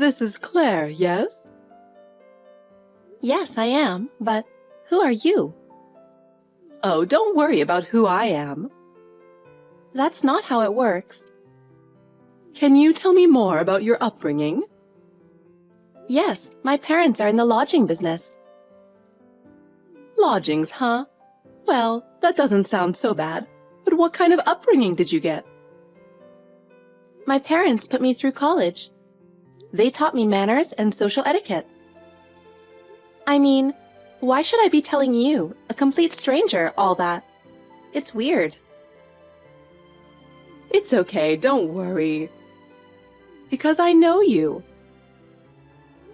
This is Claire, yes? Yes, I am, but who are you? Oh, don't worry about who I am. That's not how it works. Can you tell me more about your upbringing? Yes, my parents are in the lodging business. Lodgings, huh? Well, that doesn't sound so bad. But what kind of upbringing did you get? My parents put me through college. They taught me manners and social etiquette. I mean, why should I be telling you, a complete stranger, all that? It's weird. It's okay, don't worry. Because I know you.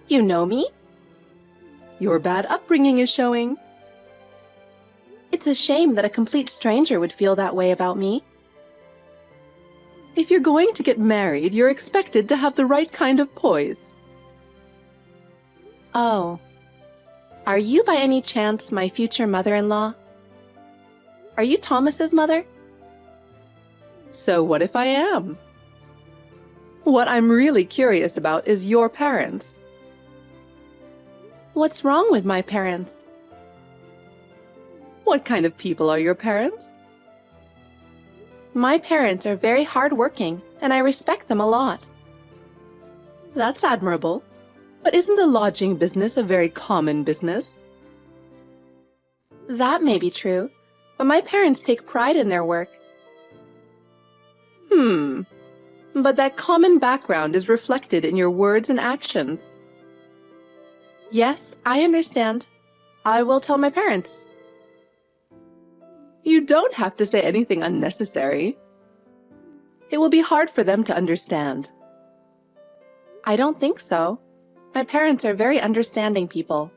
You know me? Your bad upbringing is showing. It's a shame that a complete stranger would feel that way about me. If you're going to get married, you're expected to have the right kind of poise. Oh. Are you by any chance my future mother-in-law? Are you Thomas's mother? So what if I am? What I'm really curious about is your parents. What's wrong with my parents? What kind of people are your parents? My parents are very hardworking, and I respect them a lot. That's admirable. But isn't the lodging business a very common business? That may be true, but my parents take pride in their work. But that common background is reflected in your words and actions. Yes, I understand. I will tell my parents. You don't have to say anything unnecessary. It will be hard for them to understand. I don't think so. My parents are very understanding people.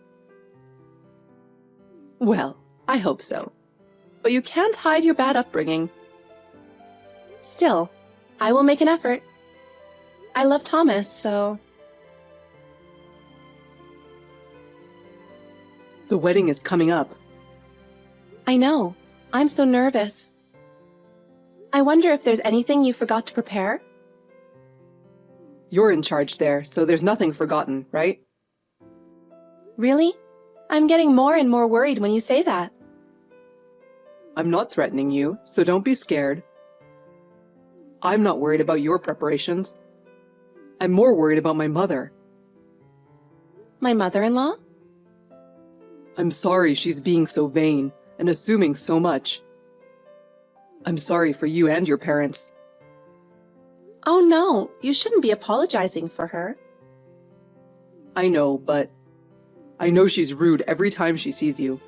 Well, I hope so. But you can't hide your bad upbringing. Still, I will make an effort. I love Thomas, so... The wedding is coming up. I know. I'm so nervous. I wonder if there's anything you forgot to prepare? You're in charge there, so there's nothing forgotten, right? Really? I'm getting more and more worried when you say that. I'm not threatening you, so don't be scared. I'm not worried about your preparations. I'm more worried about my mother. My mother-in-law? I'm sorry she's being so vain and assuming so much. I'm sorry for you and your parents. Oh no, you shouldn't be apologizing for her. I know, but I know she's rude every time she sees you.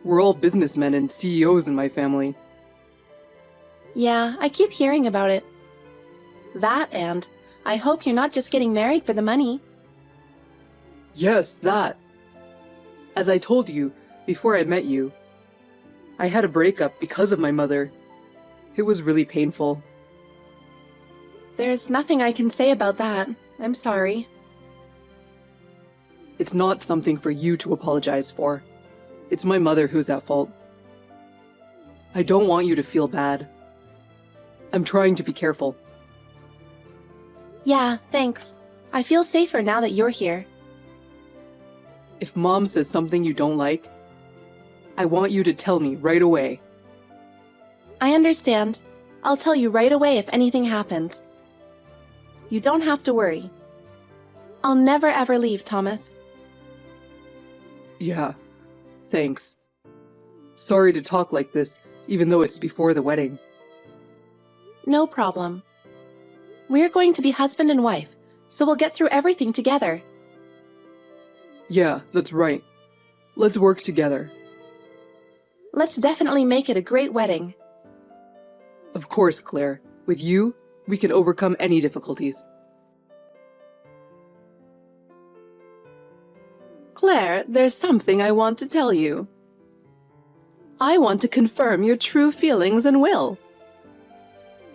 We're all businessmen and CEOs in my family. Yeah, I keep hearing about it. That and I hope you're not just getting married for the money. Yes, that. As I told you before I met you, I had a breakup because of my mother. It was really painful. There's nothing I can say about that. I'm sorry. It's not something for you to apologize for. It's my mother who's at fault. I don't want you to feel bad. I'm trying to be careful. Yeah, thanks. I feel safer now that you're here. If Mom says something you don't like, I want you to tell me right away. I understand. I'll tell you right away if anything happens. You don't have to worry. I'll never ever leave, Thomas. Yeah, thanks. Sorry to talk like this, even though it's before the wedding. No problem. We're going to be husband and wife, so we'll get through everything together. Yeah, that's right. Let's work together. Let's definitely make it a great wedding. Of course, Claire. With you, we can overcome any difficulties. Claire, there's something I want to tell you. I want to confirm your true feelings and will.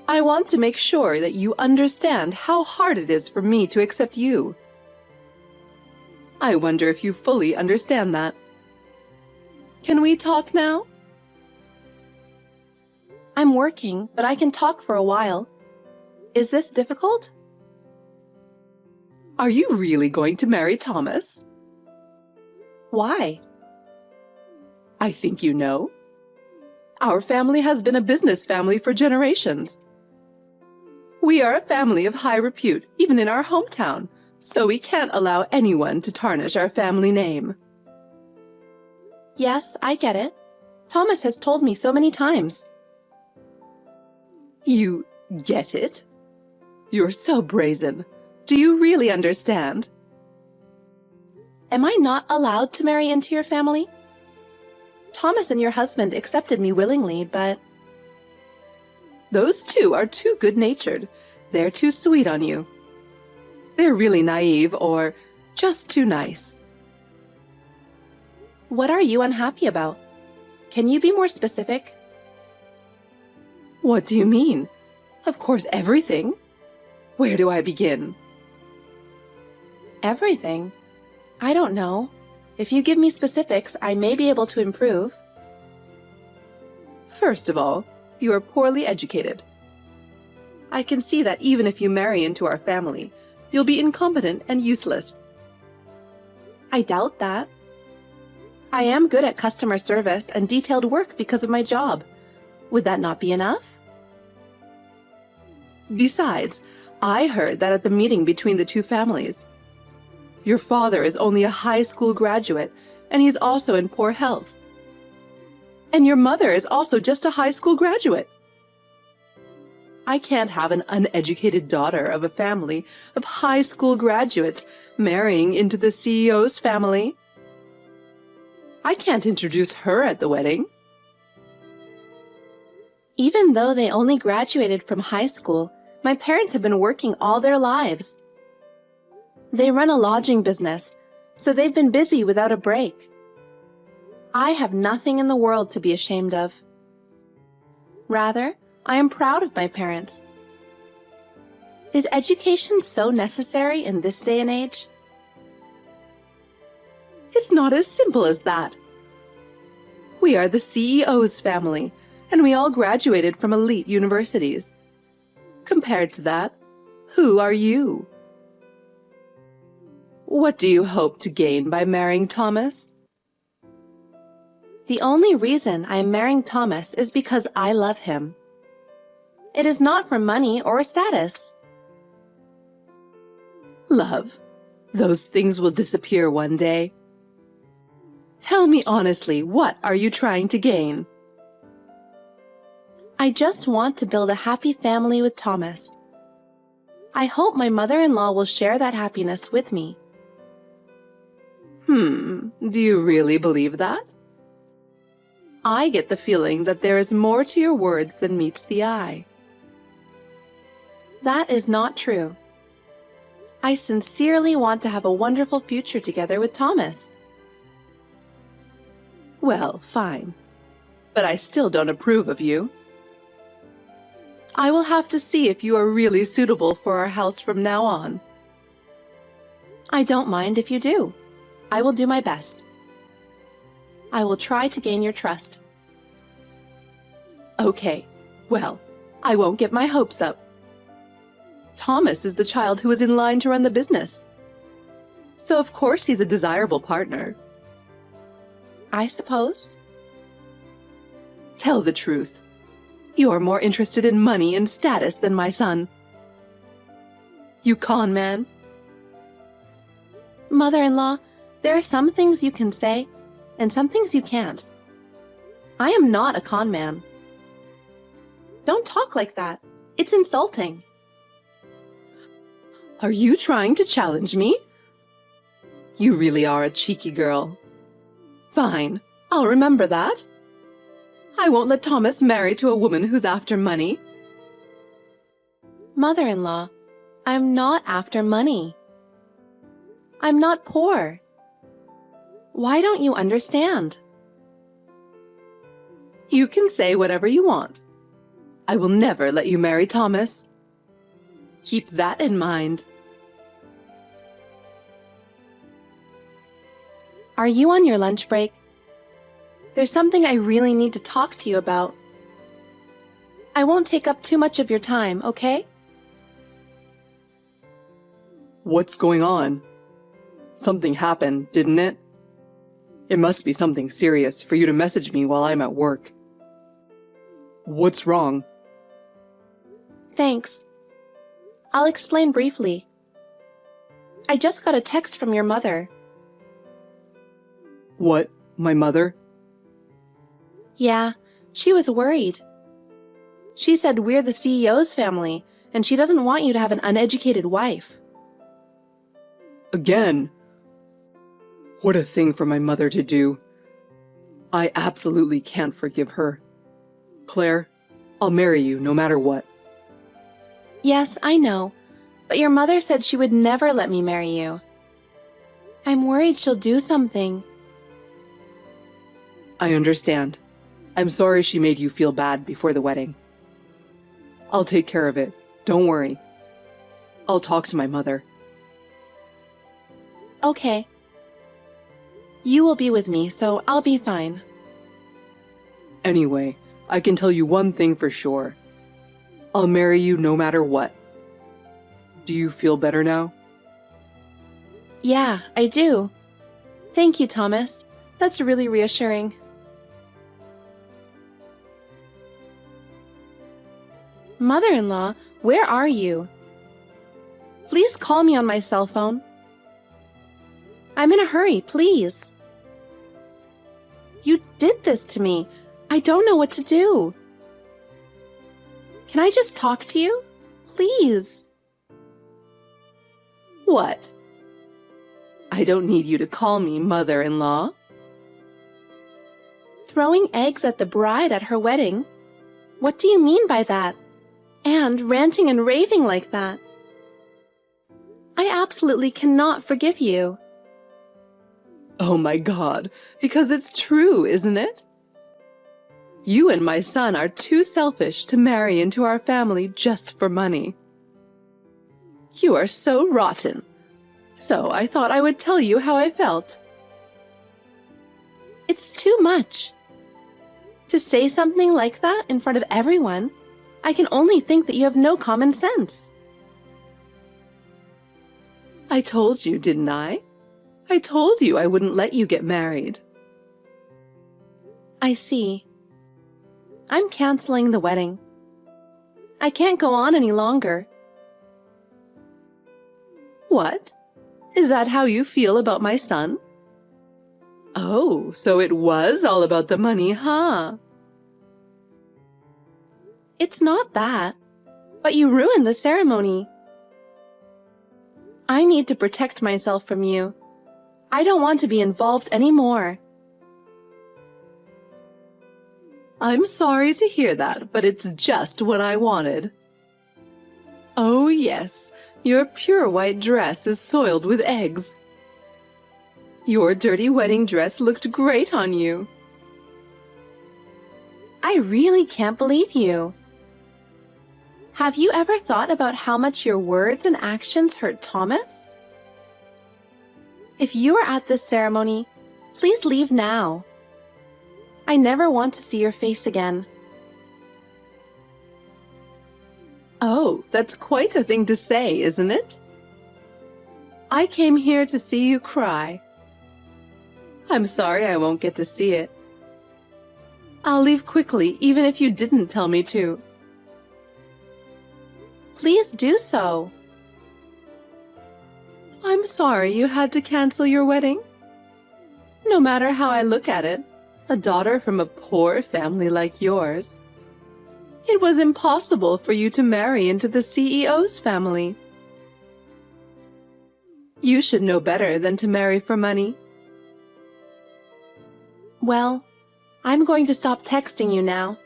I want to make sure that you understand how hard it is for me to accept you. I wonder if you fully understand that. Can we talk now? I'm working, but I can talk for a while. Is this difficult? Are you really going to marry Thomas? Why? I think you know. Our family has been a business family for generations. We are a family of high repute, even in our hometown, so we can't allow anyone to tarnish our family name. Yes, I get it. Thomas has told me so many times. You get it? You're so brazen. Do you really understand? Am I not allowed to marry into your family? Thomas and your husband accepted me willingly, but... Those two are too good-natured. They're too sweet on you. They're really naive or just too nice. What are you unhappy about? Can you be more specific? What do you mean? Of course, everything. Where do I begin? Everything? I don't know. If you give me specifics, I may be able to improve. First of all, you are poorly educated. I can see that even if you marry into our family, you'll be incompetent and useless. I doubt that. I am good at customer service and detailed work because of my job. Would that not be enough? Besides, I heard that at the meeting between the two families, your father is only a high school graduate, and he's also in poor health. And your mother is also just a high school graduate. I can't have an uneducated daughter of a family of high school graduates marrying into the CEO's family. I can't introduce her at the wedding. Even though they only graduated from high school, my parents have been working all their lives. They run a lodging business, so they've been busy without a break. I have nothing in the world to be ashamed of. Rather, I am proud of my parents. Is education so necessary in this day and age? It's not as simple as that. We are the CEO's family, and we all graduated from elite universities. Compared to that, who are you? What do you hope to gain by marrying Thomas? The only reason I am marrying Thomas is because I love him. It is not for money or status. Love, those things will disappear one day. Tell me honestly, what are you trying to gain? I just want to build a happy family with Thomas. I hope my mother-in-law will share that happiness with me. Do you really believe that? I get the feeling that there is more to your words than meets the eye. That is not true. I sincerely want to have a wonderful future together with Thomas. Well, fine. But I still don't approve of you. I will have to see if you are really suitable for our house from now on. I don't mind if you do. I will do my best. I will try to gain your trust. Okay, well, I won't get my hopes up. Thomas is the child who is in line to run the business. So of course he's a desirable partner. I suppose. Tell the truth. You're more interested in money and status than my son. You con man. Mother-in-law, there are some things you can say, and some things you can't. I am not a con man. Don't talk like that. It's insulting. Are you trying to challenge me? You really are a cheeky girl. Fine, I'll remember that. I won't let Thomas marry to a woman who's after money. Mother-in-law, I'm not after money. I'm not poor. Why don't you understand? You can say whatever you want. I will never let you marry Thomas. Keep that in mind. Are you on your lunch break? There's something I really need to talk to you about. I won't take up too much of your time, okay? What's going on? Something happened, didn't it? It must be something serious for you to message me while I'm at work. What's wrong? Thanks. I'll explain briefly. I just got a text from your mother. What, my mother? Yeah, she was worried. She said we're the CEO's family, and she doesn't want you to have an uneducated wife. Again? What a thing for my mother to do. I absolutely can't forgive her. Claire, I'll marry you no matter what. Yes, I know, but your mother said she would never let me marry you. I'm worried she'll do something. I understand. I'm sorry she made you feel bad before the wedding. I'll take care of it. Don't worry. I'll talk to my mother. Okay. You will be with me, so I'll be fine. Anyway, I can tell you one thing for sure. I'll marry you no matter what. Do you feel better now? Yeah, I do. Thank you, Thomas. That's really reassuring. Mother-in-law, where are you? Please call me on my cell phone. I'm in a hurry, please. You did this to me. I don't know what to do. Can I just talk to you? Please. What? I don't need you to call me mother-in-law. Throwing eggs at the bride at her wedding? What do you mean by that? And ranting and raving like that? I absolutely cannot forgive you. Oh my God, because it's true, isn't it? You and my son are too selfish to marry into our family just for money. You are so rotten. So I thought I would tell you how I felt. It's too much. To say something like that in front of everyone, I can only think that you have no common sense. I told you, didn't I? I told you I wouldn't let you get married. I see. I'm canceling the wedding. I can't go on any longer. What? Is that how you feel about my son? Oh, so it was all about the money, huh? It's not that, but you ruined the ceremony. I need to protect myself from you. I don't want to be involved anymore. I'm sorry to hear that, but it's just what I wanted. Oh yes, your pure white dress is soiled with eggs. Your dirty wedding dress looked great on you. I really can't believe you. Have you ever thought about how much your words and actions hurt Thomas? If you are at this ceremony, please leave now. I never want to see your face again. Oh, that's quite a thing to say, isn't it? I came here to see you cry. I'm sorry I won't get to see it. I'll leave quickly, even if you didn't tell me to. Please do so. I'm sorry you had to cancel your wedding. No matter how I look at it, a daughter from a poor family like yours, it was impossible for you to marry into the CEO's family. You should know better than to marry for money. Well, I'm going to stop texting you now.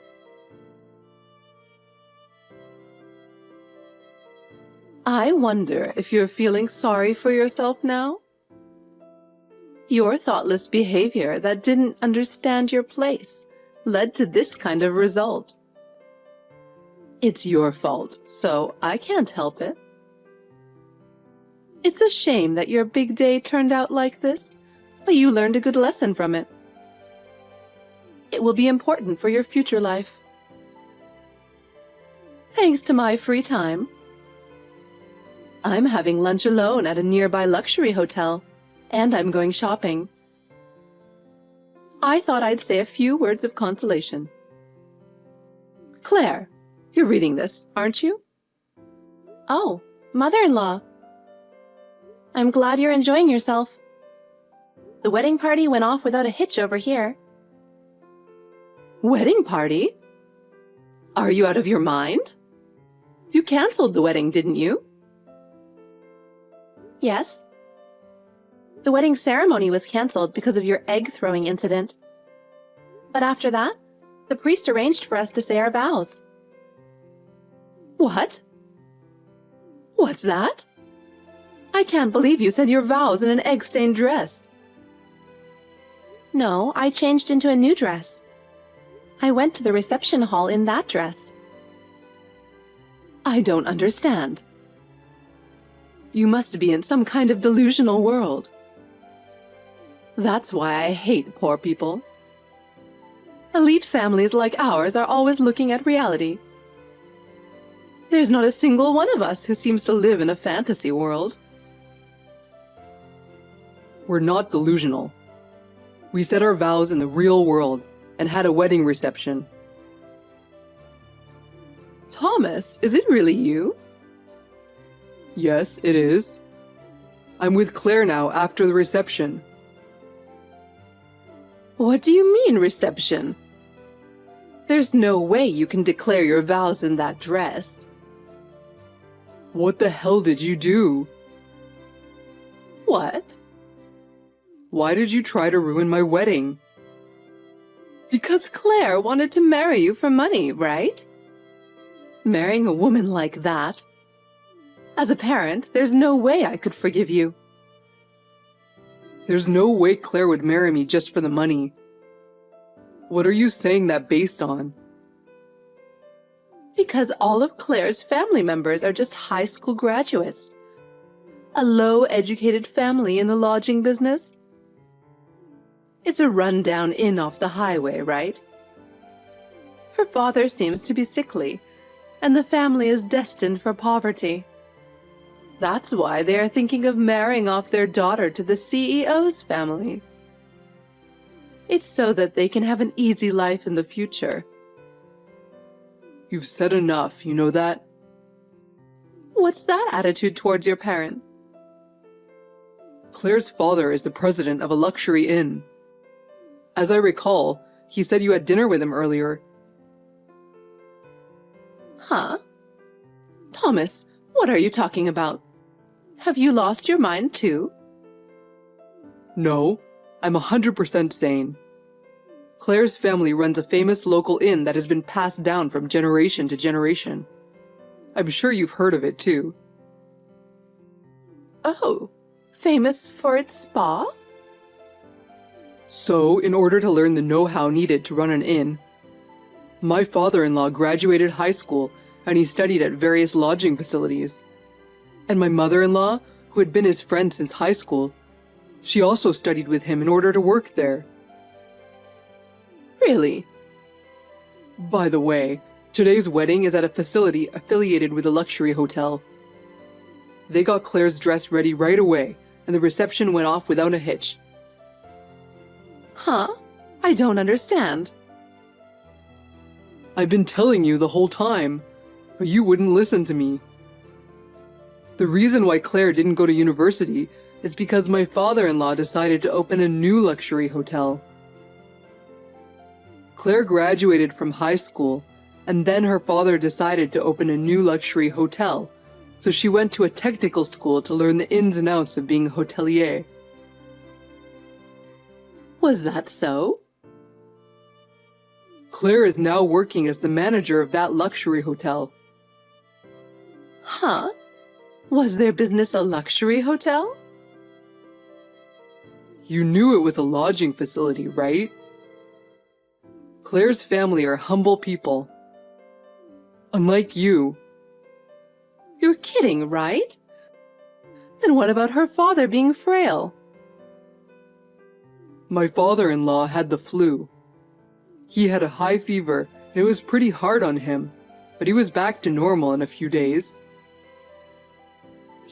I wonder if you're feeling sorry for yourself now? Your thoughtless behavior that didn't understand your place led to this kind of result. It's your fault, so I can't help it. It's a shame that your big day turned out like this, but you learned a good lesson from it. It will be important for your future life. Thanks to my free time, I'm having lunch alone at a nearby luxury hotel, and I'm going shopping. I thought I'd say a few words of consolation. Claire, you're reading this, aren't you? Oh, mother-in-law. I'm glad you're enjoying yourself. The wedding party went off without a hitch over here. Wedding party? Are you out of your mind? You canceled the wedding, didn't you? Yes. The wedding ceremony was cancelled because of your egg-throwing incident. But after that, the priest arranged for us to say our vows. What? What's that? I can't believe you said your vows in an egg-stained dress. No, I changed into a new dress. I went to the reception hall in that dress. I don't understand. You must be in some kind of delusional world. That's why I hate poor people. Elite families like ours are always looking at reality. There's not a single one of us who seems to live in a fantasy world. We're not delusional. We said our vows in the real world and had a wedding reception. Thomas, is it really you? Yes, it is. I'm with Claire now after the reception. What do you mean, reception? There's no way you can declare your vows in that dress. What the hell did you do? What? Why did you try to ruin my wedding? Because Claire wanted to marry you for money, right? Marrying a woman like that? As a parent, there's no way I could forgive you. There's no way Claire would marry me just for the money. What are you saying that based on? Because all of Claire's family members are just high school graduates. A low-educated family in the lodging business. It's a run-down inn off the highway, right? Her father seems to be sickly, and the family is destined for poverty. That's why they are thinking of marrying off their daughter to the CEO's family. It's so that they can have an easy life in the future. You've said enough, you know that? What's that attitude towards your parent? Claire's father is the president of a luxury inn. As I recall, he said you had dinner with him earlier. Huh? Thomas, what are you talking about? Have you lost your mind too? No, I'm 100% sane. Claire's family runs a famous local inn that has been passed down from generation to generation. I'm sure you've heard of it too. Oh, famous for its spa? So, in order to learn the know-how needed to run an inn, my father-in-law graduated high school and he studied at various lodging facilities. And my mother-in-law, who had been his friend since high school, she also studied with him in order to work there. Really? By the way, today's wedding is at a facility affiliated with a luxury hotel. They got Claire's dress ready right away, and the reception went off without a hitch. Huh? I don't understand. I've been telling you the whole time, but you wouldn't listen to me. The reason why Claire didn't go to university is because my father-in-law decided to open a new luxury hotel. Claire graduated from high school, and then her father decided to open a new luxury hotel, so she went to a technical school to learn the ins and outs of being a hotelier. Was that so? Claire is now working as the manager of that luxury hotel. Huh? Was their business a luxury hotel? You knew it was a lodging facility, right? Claire's family are humble people. Unlike you. You're kidding, right? Then what about her father being frail? My father-in-law had the flu. He had a high fever, and it was pretty hard on him, but he was back to normal in a few days.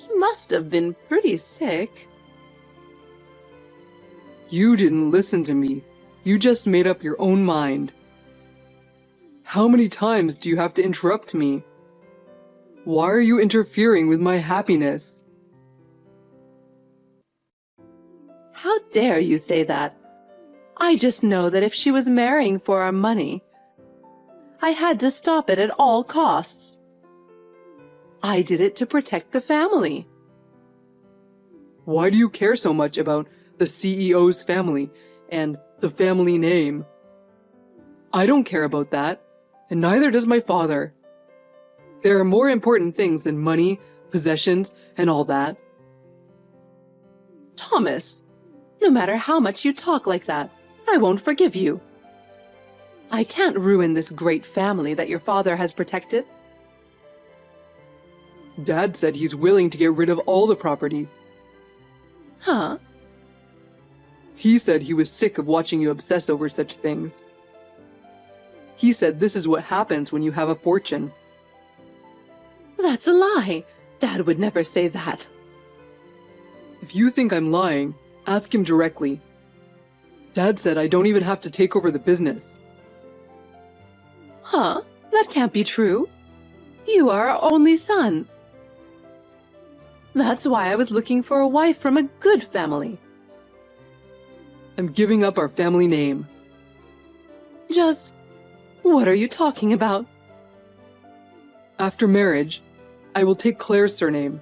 He must have been pretty sick. You didn't listen to me. You just made up your own mind. How many times do you have to interrupt me? Why are you interfering with my happiness? How dare you say that? I just know that if she was marrying for our money, I had to stop it at all costs. I did it to protect the family. Why do you care so much about the CEO's family and the family name? I don't care about that, and neither does my father. There are more important things than money, possessions, and all that. Thomas, no matter how much you talk like that, I won't forgive you. I can't ruin this great family that your father has protected. Dad said he's willing to get rid of all the property. Huh? He said he was sick of watching you obsess over such things. He said this is what happens when you have a fortune. That's a lie. Dad would never say that. If you think I'm lying, ask him directly. Dad said I don't even have to take over the business. Huh? That can't be true. You are our only son. That's why I was looking for a wife from a good family. I'm giving up our family name. What are you talking about? After marriage, I will take Claire's surname.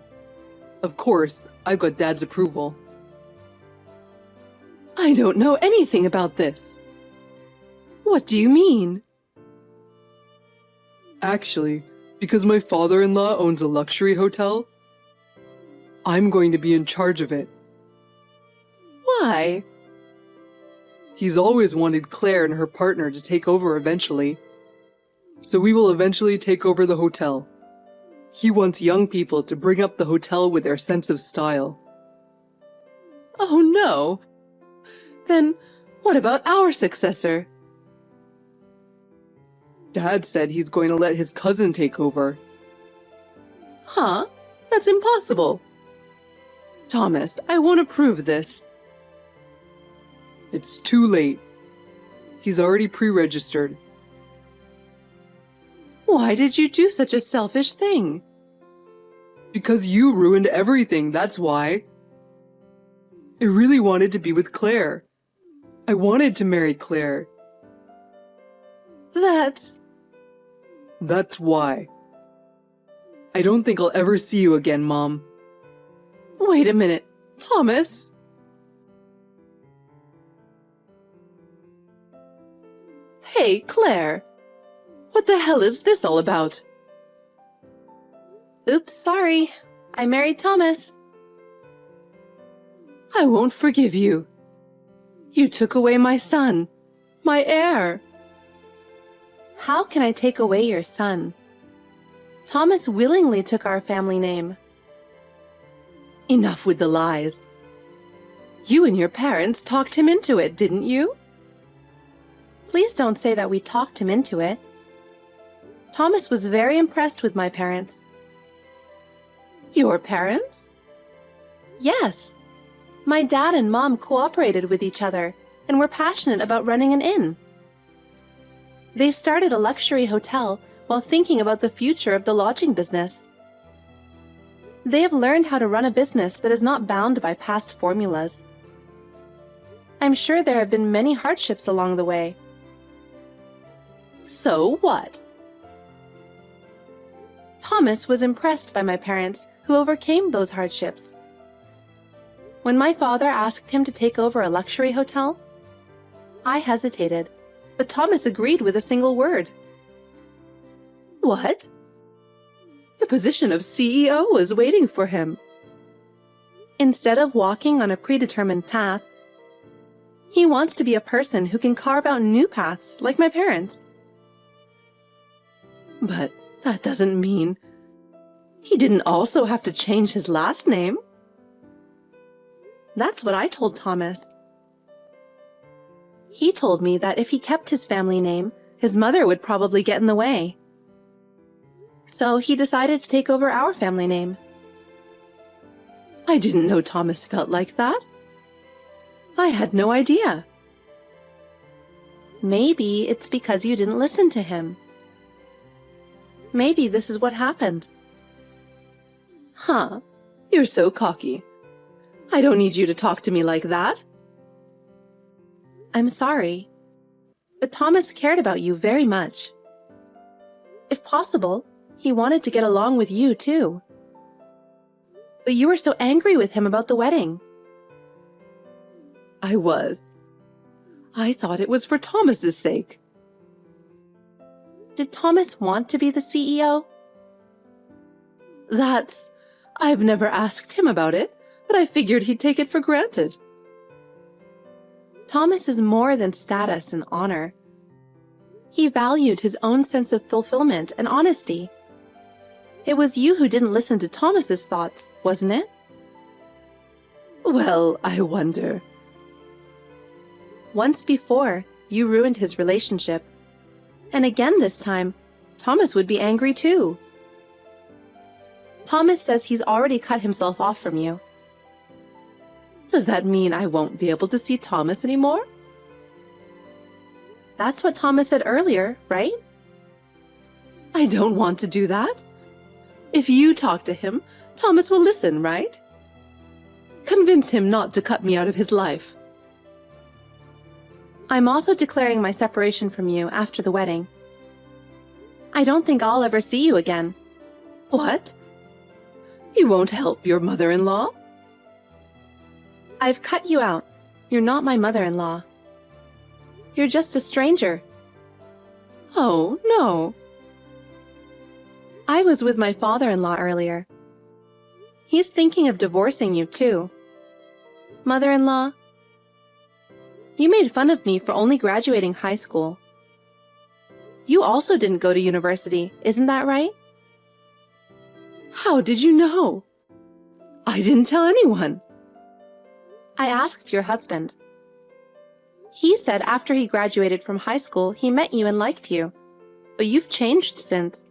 Of course, I've got Dad's approval. I don't know anything about this. What do you mean? Actually, because my father-in-law owns a luxury hotel, I'm going to be in charge of it. Why? He's always wanted Claire and her partner to take over eventually. So we will eventually take over the hotel. He wants young people to bring up the hotel with their sense of style. Oh no. Then what about our successor? Dad said he's going to let his cousin take over. Huh? That's impossible. Thomas, I won't approve this. It's too late. He's already pre-registered. Why did you do such a selfish thing? Because you ruined everything, that's why. I really wanted to be with Claire. I wanted to marry Claire. That's why. I don't think I'll ever see you again, Mom. Wait a minute, Thomas. Hey, Claire. What the hell is this all about? Oops, sorry. I married Thomas. I won't forgive you. You took away my son, my heir. How can I take away your son? Thomas willingly took our family name. Enough with the lies. You and your parents talked him into it, didn't you? Please don't say that we talked him into it. Thomas was very impressed with my parents. Your parents? Yes. My dad and mom cooperated with each other and were passionate about running an inn. They started a luxury hotel while thinking about the future of the lodging business. They have learned how to run a business that is not bound by past formulas. I'm sure there have been many hardships along the way. So what? Thomas was impressed by my parents, who overcame those hardships. When my father asked him to take over a luxury hotel, I hesitated, but Thomas agreed with a single word. What? The position of CEO was waiting for him. Instead of walking on a predetermined path, he wants to be a person who can carve out new paths like my parents. But that doesn't mean he didn't also have to change his last name. That's what I told Thomas. He told me that if he kept his family name, his mother would probably get in the way. So he decided to take over our family name. I didn't know Thomas felt like that. I had no idea. Maybe it's because you didn't listen to him. Maybe this is what happened. Huh, you're so cocky. I don't need you to talk to me like that. I'm sorry, but Thomas cared about you very much. If possible, he wanted to get along with you too. But you were so angry with him about the wedding. I was. I thought it was for Thomas's sake. Did Thomas want to be the CEO? I've never asked him about it, but I figured he'd take it for granted. Thomas is more than status and honor. He valued his own sense of fulfillment and honesty. It was you who didn't listen to Thomas's thoughts, wasn't it? Well, I wonder. Once before, you ruined his relationship. And again this time, Thomas would be angry too. Thomas says he's already cut himself off from you. Does that mean I won't be able to see Thomas anymore? That's what Thomas said earlier, right? I don't want to do that. If you talk to him, Thomas will listen, right? Convince him not to cut me out of his life. I'm also declaring my separation from you after the wedding. I don't think I'll ever see you again. What? You won't help your mother-in-law? I've cut you out. You're not my mother-in-law. You're just a stranger. Oh, no. I was with my father-in-law earlier. He's thinking of divorcing you too. Mother-in-law, you made fun of me for only graduating high school. You also didn't go to university, isn't that right? How did you know? I didn't tell anyone. I asked your husband. He said after he graduated from high school, he met you and liked you. But you've changed since.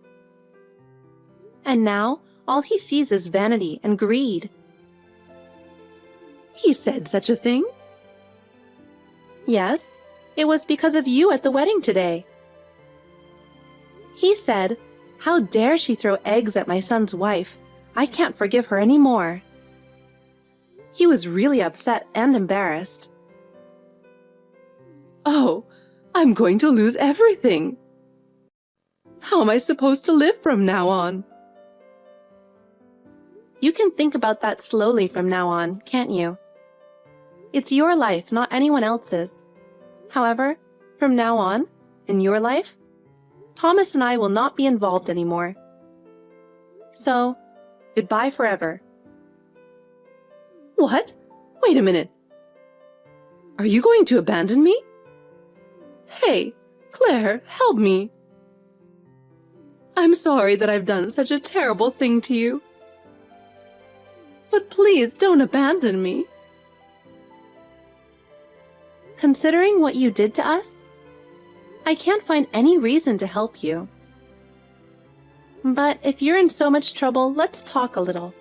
And now, all he sees is vanity and greed. He said such a thing? Yes, it was because of you at the wedding today. He said, "How dare she throw eggs at my son's wife? I can't forgive her anymore." He was really upset and embarrassed. Oh, I'm going to lose everything. How am I supposed to live from now on? You can think about that slowly from now on, can't you? It's your life, not anyone else's. However, from now on, in your life, Thomas and I will not be involved anymore. So, goodbye forever. What? Wait a minute. Are you going to abandon me? Hey, Claire, help me. I'm sorry that I've done such a terrible thing to you. But please don't abandon me. Considering what you did to us, I can't find any reason to help you. But if you're in so much trouble, let's talk a little.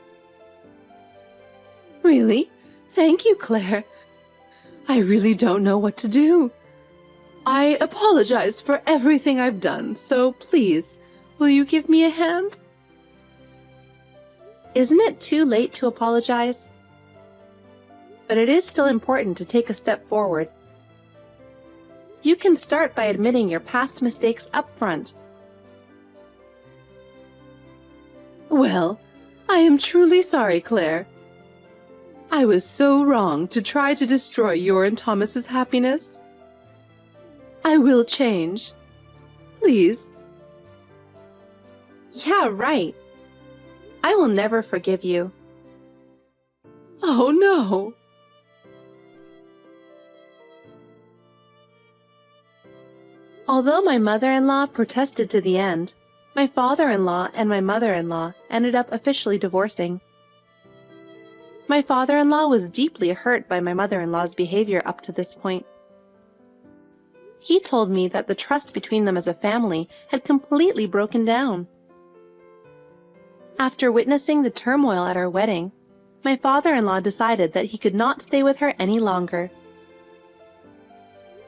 Really? Thank you, Claire. I really don't know what to do. I apologize for everything I've done, so please, will you give me a hand? Isn't it too late to apologize? But it is still important to take a step forward. You can start by admitting your past mistakes up front. Well, I am truly sorry, Claire. I was so wrong to try to destroy your and Thomas's happiness. I will change. Please. Yeah, right. I will never forgive you. Oh, no. Although my mother-in-law protested to the end, my father-in-law and my mother-in-law ended up officially divorcing. My father-in-law was deeply hurt by my mother-in-law's behavior up to this point. He told me that the trust between them as a family had completely broken down. After witnessing the turmoil at our wedding, my father-in-law decided that he could not stay with her any longer.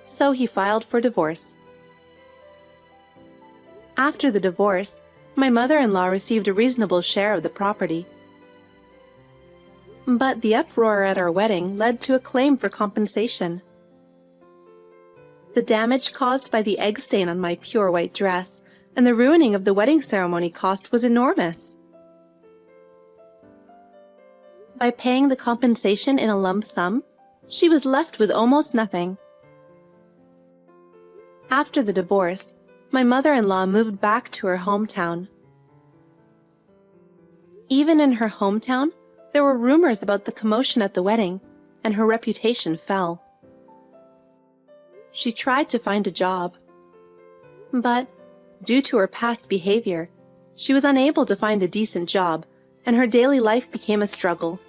So he filed for divorce. After the divorce, my mother-in-law received a reasonable share of the property. But the uproar at our wedding led to a claim for compensation. The damage caused by the egg stain on my pure white dress and the ruining of the wedding ceremony cost was enormous. By paying the compensation in a lump sum, she was left with almost nothing. After the divorce, my mother-in-law moved back to her hometown. Even in her hometown, there were rumors about the commotion at the wedding, and her reputation fell. She tried to find a job, but due to her past behavior, she was unable to find a decent job, and her daily life became a struggle.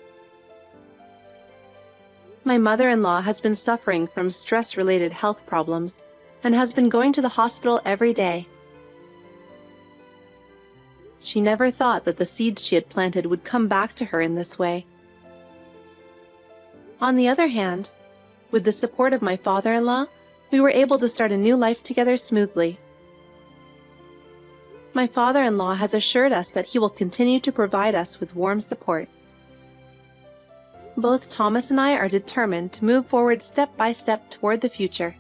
My mother-in-law has been suffering from stress-related health problems and has been going to the hospital every day. She never thought that the seeds she had planted would come back to her in this way. On the other hand, with the support of my father-in-law, we were able to start a new life together smoothly. My father-in-law has assured us that he will continue to provide us with warm support. Both Thomas and I are determined to move forward step by step toward the future.